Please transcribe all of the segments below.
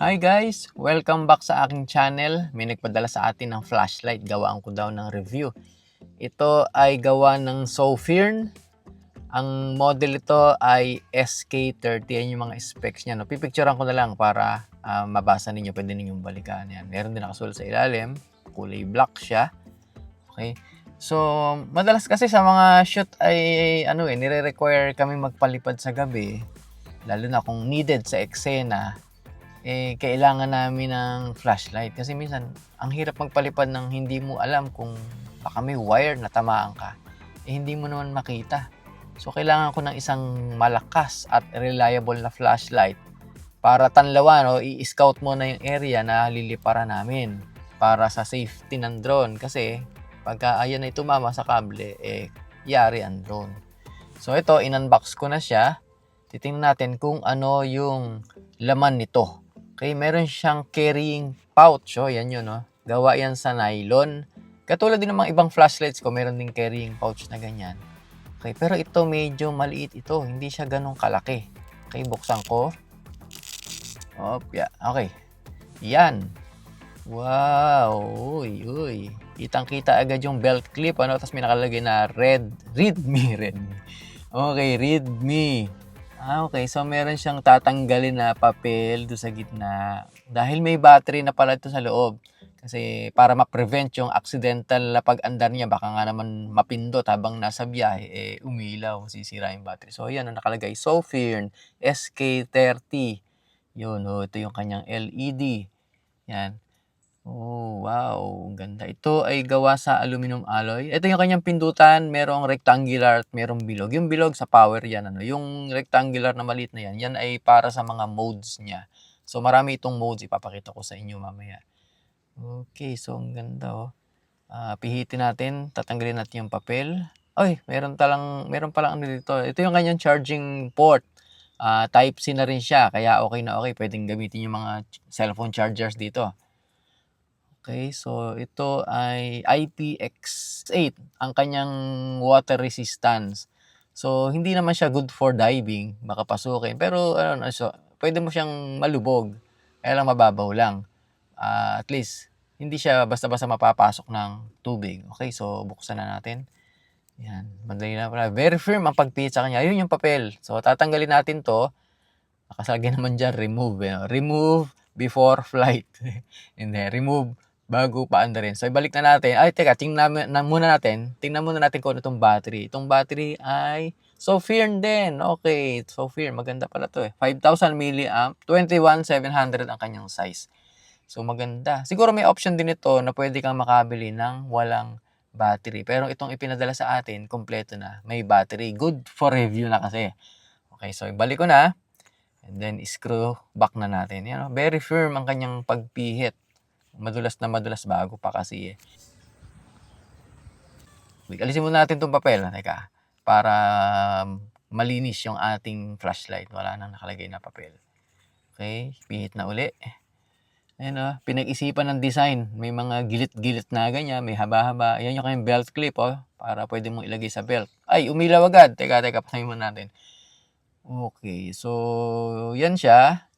Hi guys! Welcome back sa aking channel. May nagpadala sa atin ng flashlight. Gawaan ko daw ng review. Ito ay gawa ng Sofirn. Ang model ito ay SK30. Yan yung mga specs niya. No? Pipicturean ko na lang para mabasa ninyo. Pwede ninyong balikan. Yan. Meron din nakasulat sa ilalim. Kulay black siya. Okay. So, madalas kasi sa mga shoot ay nire-require kami magpalipad sa gabi. Lalo na kung needed sa eksena. Kailangan namin ng flashlight kasi minsan ang hirap magpalipad ng hindi mo alam kung baka may wire na tamaan ka, hindi mo naman makita. So kailangan ko ng isang malakas at reliable na flashlight para tanlawan o i-scout mo na yung area na liliparan namin para sa safety ng drone kasi pagka ayan ay tumama sa kable, yari ang drone. So ito, in-unbox ko na siya. Titingnan natin kung ano yung laman nito. Okay, meron siyang carrying pouch. Oh, yan yun, no? Gawa yan sa nylon. Katulad din ng mga ibang flashlights ko, meron ding carrying pouch na ganyan. Okay, pero ito medyo maliit ito. Hindi siya ganun kalaki. Okay, buksan ko. Okay. Yan. Wow. Uy. Kitang-kita agad yung belt clip. Tapos may nakalagay na read me. Okay, read me. Okay. So, meron siyang tatanggalin na papel doon sa gitna. Dahil may battery na pala ito sa loob. Kasi para ma-prevent yung accidental na pag-andar niya, baka nga naman mapindot habang nasa biyahe, umilaw, sisira yung battery. So, yan, nakalagay. Sofirn SK30. Yun, ito yung kanyang LED. Yan. Oh, wow. Ang ganda. Ito ay gawa sa aluminum alloy. Ito yung kanyang pindutan. Merong rectangular at merong bilog. Yung bilog sa power yan. Yung rectangular na maliit na yan, yan ay para sa mga modes niya. So, marami itong modes. Ipapakita ko sa inyo mamaya. Okay, so ang ganda. Pihitin natin. Tatanggalin natin yung papel. Ay, meron palang ano dito. Ito yung kanyang charging port. Type-C na rin siya. Kaya okay na okay. Pwedeng gamitin yung mga cellphone chargers dito. Okay, so ito ay IPX8 ang kanyang water resistance. So hindi naman siya good for diving, baka pasukin. Pero pwede mo siyang malubog. Kaya lang mababaw lang. At least hindi siya basta-basta mapapasok ng tubig. Okay, so buksan na natin. Yan, madali na pala. Very firm ang pagpihit sa kanya. Ayun yung papel. So tatanggalin natin to. Nakasalagay naman dyan, remove. Remove before flight. Hindi, remove bago paandarin. So, ibalik na natin. Ay, teka, tingnan muna natin kung ano itong battery. Itong battery ay Sofirn din. Okay, Sofirn. Maganda pala to 5,000 mAh, 21,700 ang kanyang size. So, maganda. Siguro may option din ito na pwede kang makabili ng walang battery. Pero itong ipinadala sa atin, kompleto na. May battery. Good for review na kasi. Okay, so ibalik ko na. And then, screw back na natin. Yan, very firm ang kanyang pagpihit. Madulas na madulas bago pa kasi Alisin muna natin itong papel. Teka, para malinis yung ating flashlight. Wala nang nakalagay na papel. Okay, pihit na uli. Ayan pinag-isipan ng design. May mga gilit-gilit na ganyan. May haba-haba. Ayan yung kanyang belt clip para pwede mong ilagay sa belt. Ay, umilaw agad. Teka, pasahin muna natin. Okay, so yan siya.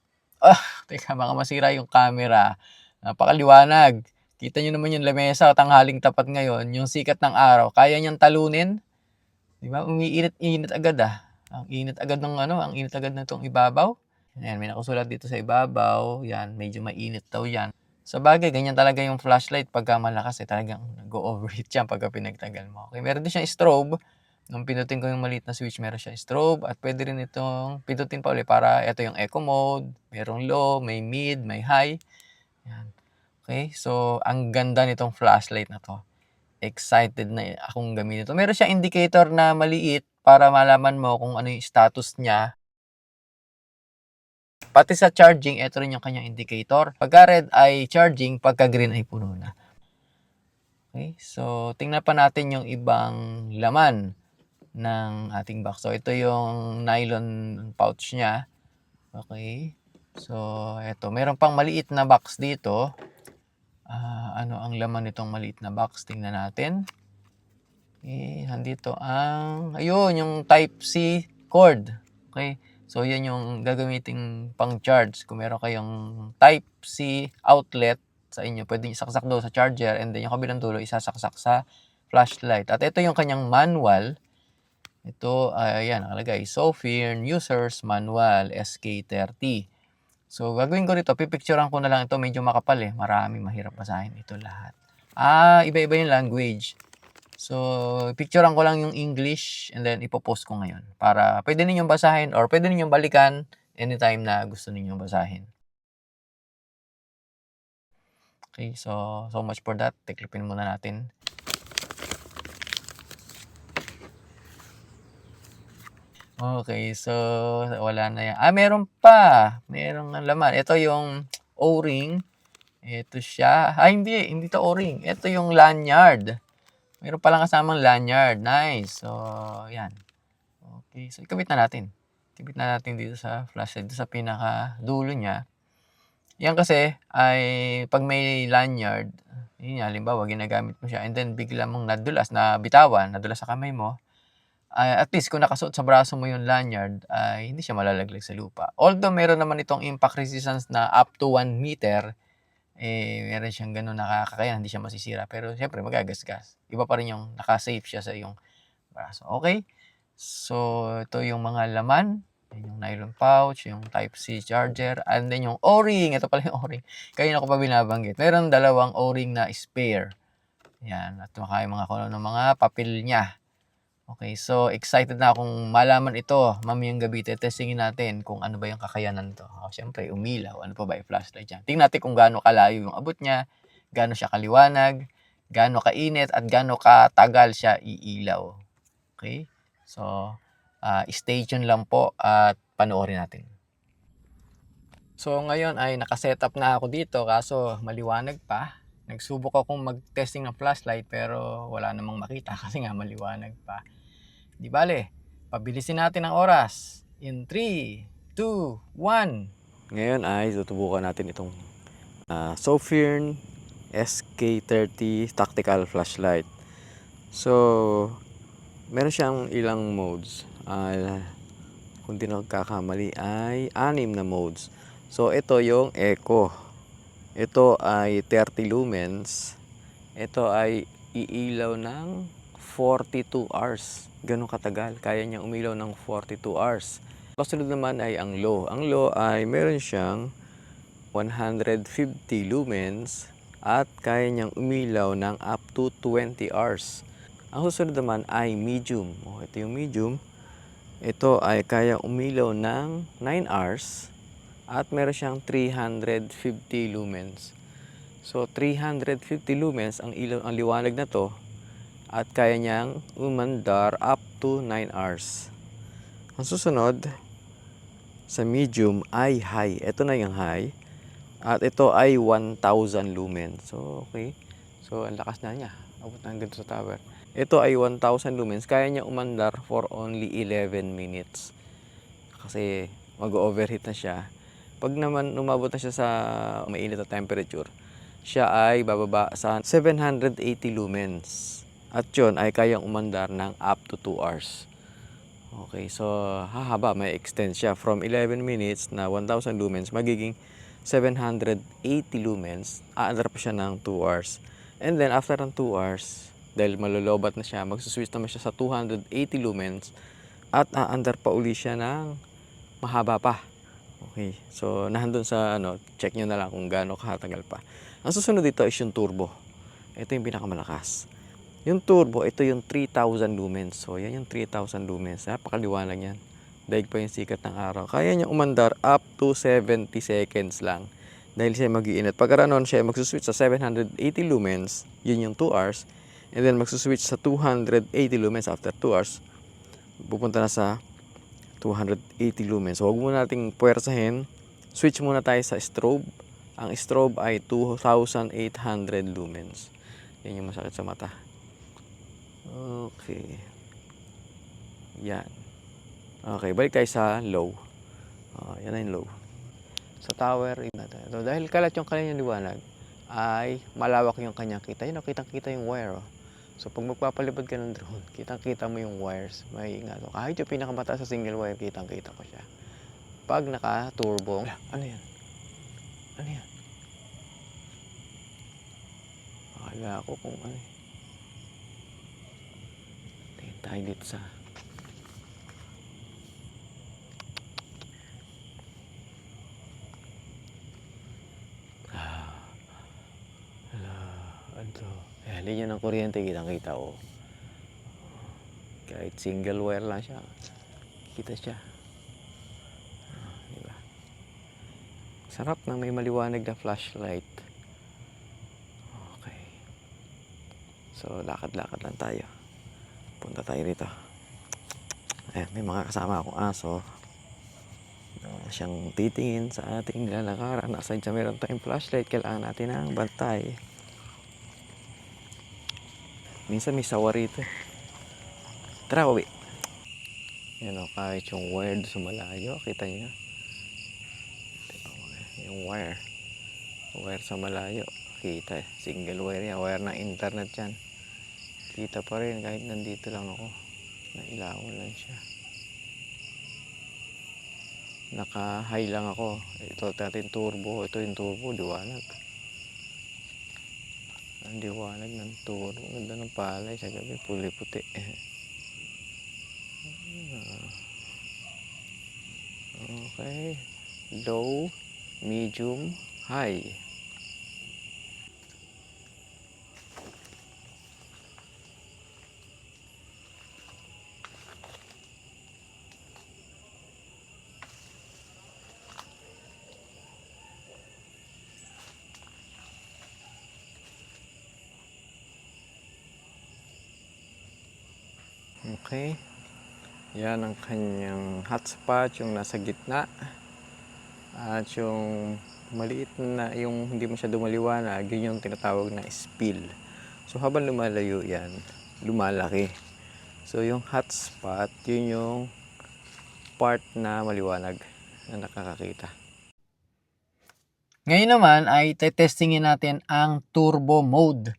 Teka, baka masira yung camera. Napakaliwanag. Kita nyo naman yung lamesa, tanghaling tapat ngayon, yung sikat ng araw, kaya niyang talunin. Di ba? Umiinit-init agad Ang init agad ng itong ibabaw. Ayan, may nakasulat dito sa ibabaw. Yan, medyo mainit daw yan. Sa bagay, ganyan talaga yung flashlight pagka malakas talagang nag-overheat yan pagka pinagtagal mo. Okay, meron din siyang strobe. Nung pinutin ko yung maliit na switch, meron siyang strobe at pwede rin itong pinutin pa ulit para ito yung eco mode, merong low, may mid, may high. Yan. Okay, so ang ganda nitong flashlight na to. Excited na akong gamitin ito. Meron siyang indicator na maliit para malaman mo kung ano yung status niya. Pati sa charging, ito rin yung kanyang indicator. Pagka red ay charging, pagka green ay puno na. Okay, so tingnan pa natin yung ibang laman ng ating box. So, ito yung nylon pouch niya. Okay. So, ito. Meron pang maliit na box dito. Ano ang laman nitong maliit na box? Tingnan natin. Okay. Nandito ayun, yung Type-C cord. Okay. So, yan yung gagamiting pang-charge. Kung meron kayong Type-C outlet sa inyo, pwede nyo saksak doon sa charger, and then yung kabilang dulo isasaksak sa flashlight. At ito yung kanyang manual. Ito, ayan, nakalagay, Sofirn Users Manual SK30. So, gagawin ko rito, pipicturean ko na lang ito, medyo makapal eh. Marami, mahirap basahin ito lahat. Iba-iba yung language. So, picturean ko lang yung English and then ipopost ko ngayon. Para pwede ninyong basahin or pwede ninyong balikan anytime na gusto ninyong basahin. Okay, so much for that. Tiklipin muna natin. Okay, so wala na yan. Meron pa. Merong laman. Ito yung O-ring. Ito siya. Hindi to O-ring. Ito yung lanyard. Meron palang kasamang lanyard. Nice. So, yan. Okay, so ikabit na natin. Ikabit na natin dito sa flashlight, dito sa pinaka dulo niya. Yan kasi ay pag may lanyard, yun nga, halimbawa ginagamit mo siya and then bigla mong nadulas, nabitawan, nadulas sa kamay mo, at least kung nakasuot sa braso mo yung lanyard, ay hindi siya malalaglag sa lupa. Although meron naman itong impact resistance na up to 1 meter, meron siyang ganun nakakakayan, hindi siya masisira. Pero syempre magagasgas. Iba pa rin yung nakasafe siya sa iyong braso. Okay? So, ito yung mga laman. Yung nylon pouch, yung Type-C charger, and then yung O-ring. Ito pala yung O-ring. Kaya ako pa binabanggit. Meron dalawang O-ring na spare. Yan. At maka yung mga kuno ng mga papel niya. Okay, so excited na akong malaman ito. Mamayang gabi, testingin natin kung ano ba yung kakayanan nito. Siyempre, umilaw. Ano pa ba yung flashlight yan? Tingnan natin kung gaano kalayo yung abot niya, gaano siya kaliwanag, gaano kainit, at gaano katagal siya iilaw. Okay? So, stay tuned lang po at panoorin natin. So, ngayon ay nakasetup na ako dito kaso maliwanag pa. Nagsubok akong mag-testing ng flashlight pero wala namang makita kasi nga maliwanag pa. Di bale, pabilisin natin ang oras. In 3, 2, 1. Ngayon ay tutubukan natin itong Sofirn SK30 Tactical Flashlight. So, meron siyang ilang modes. Kung di nagkakamali ay 6 na modes. So, ito yung Eco. Ito ay 30 lumens. Ito ay iilaw ng 42 hours. Ganun katagal. Kaya niyang umilaw ng 42 hours. Kasunod naman ay ang low. Ang low ay meron siyang 150 lumens at kaya niyang umilaw ng up to 20 hours. Ang susunod naman ay medium. Ito yung medium. Ito ay kaya umilaw ng 9 hours at meron siyang 350 lumens. So 350 lumens ang liwanag na to at kaya niyang umandar up to 9 hours. Ang susunod sa medium ay high. Ito na yung high. At ito ay 1,000 lumens. So, okay. So, ang lakas na niya. Abot na hanggang sa tower. Ito ay 1,000 lumens. Kaya niya umandar for only 11 minutes. Kasi mag-overheat na siya. Pag naman umabot na siya sa mainit na temperature, siya ay bababa sa 780 lumens. At yun ay kayang umandar ng up to 2 hours. Okay, so hahaba, may extend siya from 11 minutes na 1,000 lumens, magiging 780 lumens, aandar pa siya ng 2 hours. And then after ng 2 hours, dahil malolobat na siya, magsuswitch naman siya sa 280 lumens at aandar pa uli siya ng mahaba pa. Okay, so nandun sa check nyo na lang kung gaano kahatagal pa. Ang susunod dito is yung turbo. Ito yung pinakamalakas. Yung turbo, ito yung 3,000 lumens. So, yan yung 3,000 lumens. Napakaliwanag yan. Daig pa yung sikat ng araw. Kaya niya umandar up to 70 seconds lang. Dahil siya mag-iinit. Pagka nun siya magsuswitch sa 780 lumens, yun yung 2 hours. And then magsuswitch sa 280 lumens after 2 hours. Pupunta na sa 280 lumens. So, huwag muna nating puwersahin. Switch muna tayo sa strobe. Ang strobe ay 2,800 lumens. Yan yung masakit sa mata. Okay. Yan. Okay, balik tayo sa low. Yan na yung low. Sa tower, ito, dahil kalat yung kanyang liwanag, ay malawak yung kanyang kita. Yun, kitang-kita yung wire. So, pag magpapalipad ka ng drone, kitang-kita mo yung wires. May kahit yung pinakamataas sa single wire, kitang-kita ko siya. pag naka-turbo. Ano yan? Ano yan? Akala ko kung ano. Tingin tayo dito sa... Ano to? Linya ng kuryente, kitang-kita oh. Kahit single wire lang siya, kita siya. Diba? Sarap na may maliwanag na flashlight. Okay. So, lakad-lakad lang tayo. Punta tayo rito. Ayan, may mga kasama akong aso. Siyang titingin sa ating lalakaran. Aside sa meron tayong flashlight, kailangan natin ng bantay. Minsan may sawa rito. Tara, uwi. Yan o, kahit yung wire sa malayo, kita nyo. Yung wire. Wire sa malayo. Kita, single wire yan. Wire ng internet yan. Kita pa rin kahit nandito lang ako. Nailawan lang siya. Naka-high lang ako. Ito natin turbo. Ito yung turbo, liwanag. Ang liwanag ng turbo. Ganda ng palay sa gabi. Puli-puti. Okay. Low, medium, high. Okay. Yan ang kanyang hotspot, yung nasa gitna. At yung maliit na, yung hindi masyado maliwanag, yun yung tinatawag na spill. So habang lumalayo yan, lumalaki. So yung hotspot, yun yung part na maliwanag na nakakakita. Ngayon naman ay testingin natin ang turbo mode.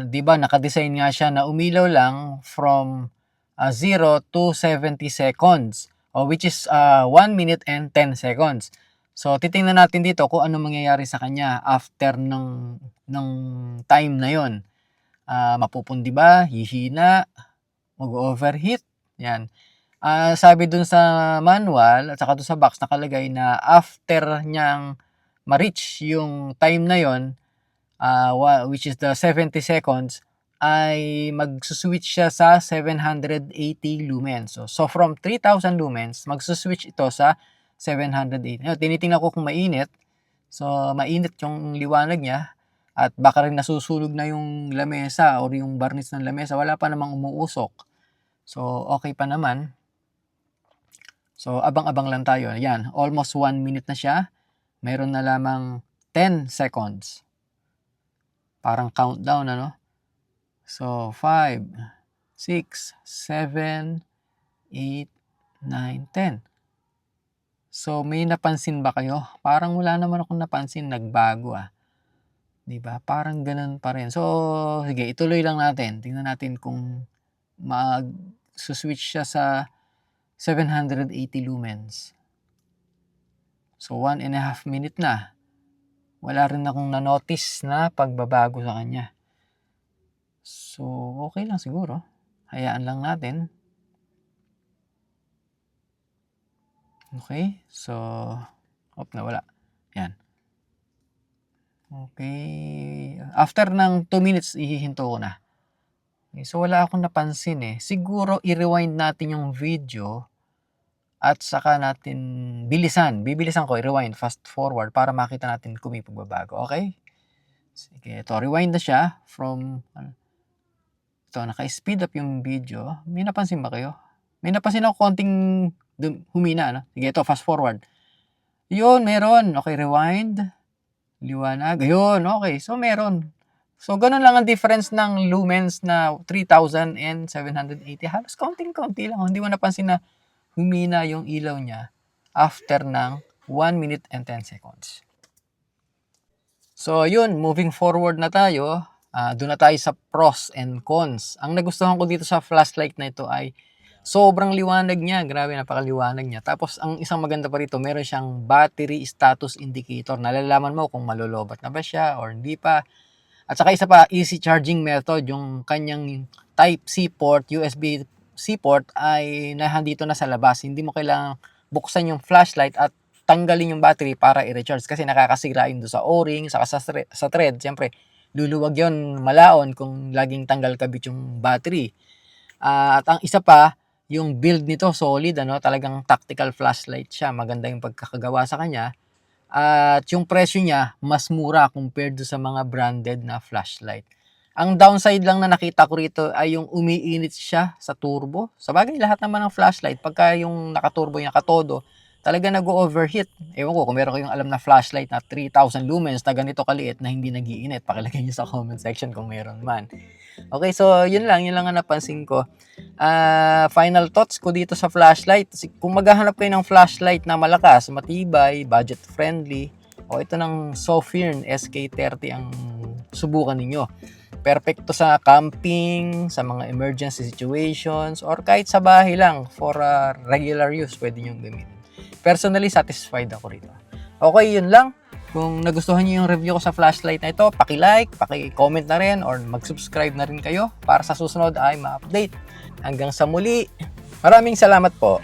Di ba naka-design nga siya na umilaw lang from 0 to 70 seconds, which is 1 minute and 10 seconds. So titingnan natin dito kung ano mangyayari sa kanya after ng time na yon. Mapupundi ba? Hihina? Mag-overheat? Yan. Sabi dun sa manual at saka dun sa box nakalagay na after niyang ma-reach yung time na yon, which is the 70 seconds, ay mag-switch siya sa 780 lumens. So from 3,000 lumens, mag-switch ito sa 780. Tinitingnan ko kung mainit. So, mainit yung liwanag niya. At baka rin nasusunog na yung lamesa or yung barnis ng lamesa. Wala pa namang umuusok. So, okay pa naman. So, abang-abang lang tayo. Ayan, almost 1 minute na siya. Mayroon na lamang 10 seconds. Parang countdown, ano? So, 5, 6, 7, 8, 9, 10. So, may napansin ba kayo? Parang wala naman akong napansin, nagbago 'Di ba? Parang ganun pa rin. So, sige, ituloy lang natin. Tingnan natin kung mag-switch siya sa 780 lumens. So, 1.5 minute na. Wala rin akong na-notice na pagbabago sa kanya. So, okay lang siguro. Hayaan lang natin. Okay. So, nawala. Yan. Okay. After ng 2 minutes, ihihinto ko na. Okay, so, wala akong napansin Siguro, i-rewind natin yung video at saka natin bibilisan ko, i-rewind, fast forward para makita natin kung may pagbabago. Okay? Sige, ito, rewind na siya from, ito, naka-speed up yung video. May napansin ba kayo? May napansin ako konting humina, no? Sige, ito, fast forward. Yun, meron. Okay, rewind. Liwanag. Ayun, okay. So, meron. So, ganun lang ang difference ng lumens na 3,000 and 780. Halos konting-konti lang. Hindi mo napansin na humina yung ilaw niya after ng 1 minute and 10 seconds. So, yun. Moving forward na tayo. Doon na tayo sa pros and cons. Ang nagustuhan ko dito sa flashlight na ito ay Sobrang liwanag niya, grabe napakaliwanag niya. Tapos ang isang maganda pa rito, meron siyang battery status indicator. Nalalaman mo kung malolobat na ba siya or hindi pa. At saka isa pa, easy charging method, yung kanyang Type-C port, USB-C port ay nahandito na sa labas. Hindi mo kailangang buksan yung flashlight at tanggalin yung battery para i-recharge kasi nakakasira yun doon sa o-ring, saka sa thread. Siyempre, luluwag yun, malaon kung laging tanggal kabit yung battery. At ang isa pa, yung build nito solid, talagang tactical flashlight siya. Maganda yung pagkakagawa sa kanya. At yung presyo niya, mas mura compared do sa mga branded na flashlight. Ang downside lang na nakita ko rito ay yung umiinit siya sa turbo. Sabagay, lahat naman ng flashlight, pagka yung nakaturbo yung katodo, talaga nag-overheat. Ewan ko, kung meron kayong alam na flashlight na 3,000 lumens na ganito kaliit na hindi nag-iinit, pakilagay nyo sa comment section kung meron man. Okay, so yun lang ang napansin ko. Final thoughts ko dito sa flashlight. Kung maghahanap kayo ng flashlight na malakas, matibay, budget friendly, o ito ng Sofirn SK30 ang subukan ninyo. Perfecto sa camping, sa mga emergency situations, or kahit sa bahay lang for regular use, pwede nyo gamitin. Personally, satisfied ako rito. Okay, yun lang. Kung nagustuhan niyo yung review ko sa flashlight na ito, paki-like, paki-comment na rin, or mag-subscribe na rin kayo para sa susunod ay ma-update. Hanggang sa muli, maraming salamat po.